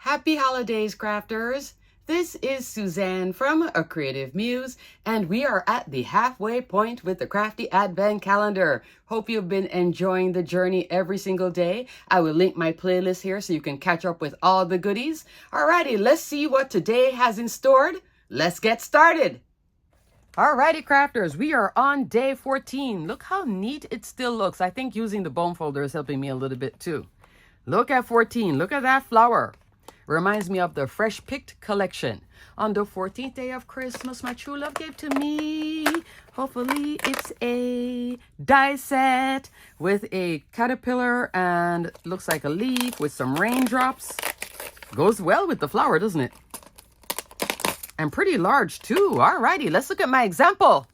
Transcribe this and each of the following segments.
Happy holidays, crafters! This is Suzanne from A Creative Muse, and we are at the halfway point with the Crafty Advent Calendar. Hope you've been enjoying the journey every single day. I will link my playlist here so you can catch up with all the goodies. Alrighty, let's see what today has in store. Let's get started. Alrighty, crafters, we are on day 14. Look how neat it still looks. I think using the bone folder is helping me a little bit too. Look at 14. Look at that flower. Reminds me of the Fresh Picked collection. On the 14th day of Christmas, my true love gave to me. Hopefully it's a die set with a caterpillar and looks like a leaf with some raindrops. Goes well with the flower, doesn't it? And pretty large too. Alrighty, let's look at my example.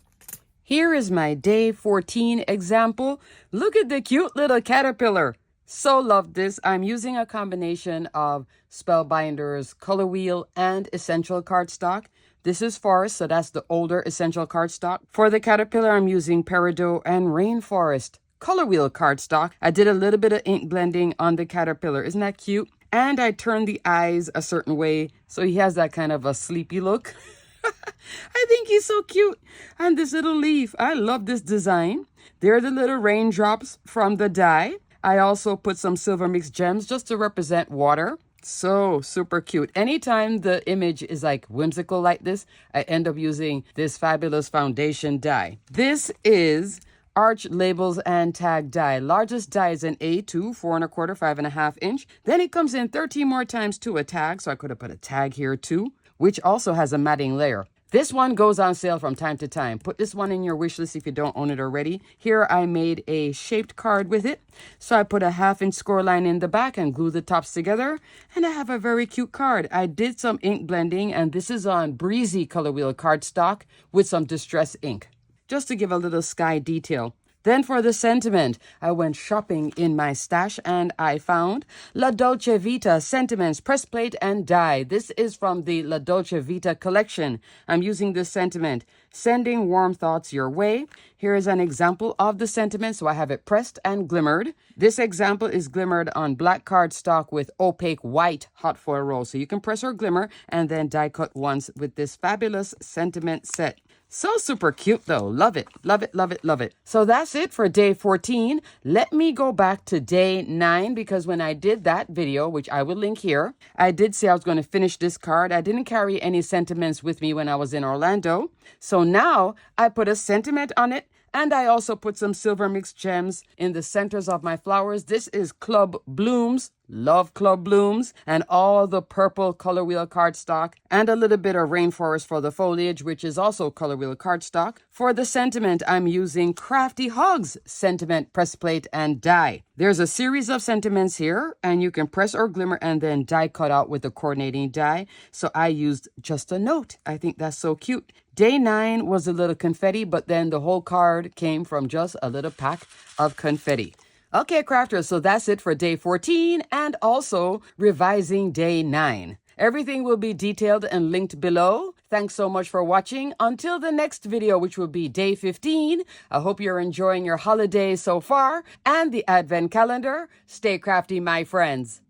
Here is my day 14 example. Look at the cute little caterpillar. So love this. I'm using a combination of Spellbinders Color Wheel and Essential cardstock. This is Forest, so that's the older Essential cardstock. For the caterpillar, I'm using Peridot and Rainforest Color Wheel cardstock. I did a little bit of ink blending on the caterpillar. Isn't that cute? And I turned the eyes a certain way, so he has that kind of a sleepy look. I think he's so cute. And this little leaf, I love this design. They're the little raindrops from the die. I also put some silver mixed gems just to represent water. So super cute. Anytime the image is like whimsical like this, I end up using this fabulous foundation die. This is Arch Labels and Tag die. Largest die is an A2, 4 1/4, 5.5 inch. Then it comes in 13 more times to a tag. So I could have put a tag here too, which also has a matting layer. This one goes on sale from time to time. Put this one in your wish list if you don't own it already. Here I made a shaped card with it. So I put a 1/2 inch score line in the back and glue the tops together. And I have a very cute card. I did some ink blending, and this is on Breezy Color Wheel cardstock with some distress ink, just to give a little sky detail. Then for the sentiment, I went shopping in my stash and I found La Dolce Vita Sentiments Press Plate and Die. This is from the La Dolce Vita collection. I'm using this sentiment, sending warm thoughts your way. Here is an example of the sentiment, so I have it pressed and glimmered. This example is glimmered on black cardstock with opaque white hot foil roll. So you can press or glimmer and then die cut once with this fabulous sentiment set. So super cute though. Love it. Love it. Love it. Love it. So that's it for day 14. Let me go back to day 9 because when I did that video, which I will link here, I did say I was going to finish this card. I didn't carry any sentiments with me when I was in Orlando. So now I put a sentiment on it. And I also put some silver mixed gems in the centers of my flowers. This is Club Blooms. Love Club Blooms. And all the purple color wheel cardstock. And a little bit of Rainforest for the foliage, which is also color wheel cardstock. For the sentiment, I'm using Crafty Hugs sentiment press plate and die. There's a series of sentiments here. And you can press or glimmer and then die cut out with the coordinating die. So I used just a note. I think that's so cute. Day 9 was a little confetti, but then the whole card came from just a little pack of confetti. Okay, crafters, so that's it for day 14 and also revising day 9. Everything will be detailed and linked below. Thanks so much for watching. Until the next video, which will be day 15, I hope you're enjoying your holidays so far and the Advent Calendar. Stay crafty, my friends.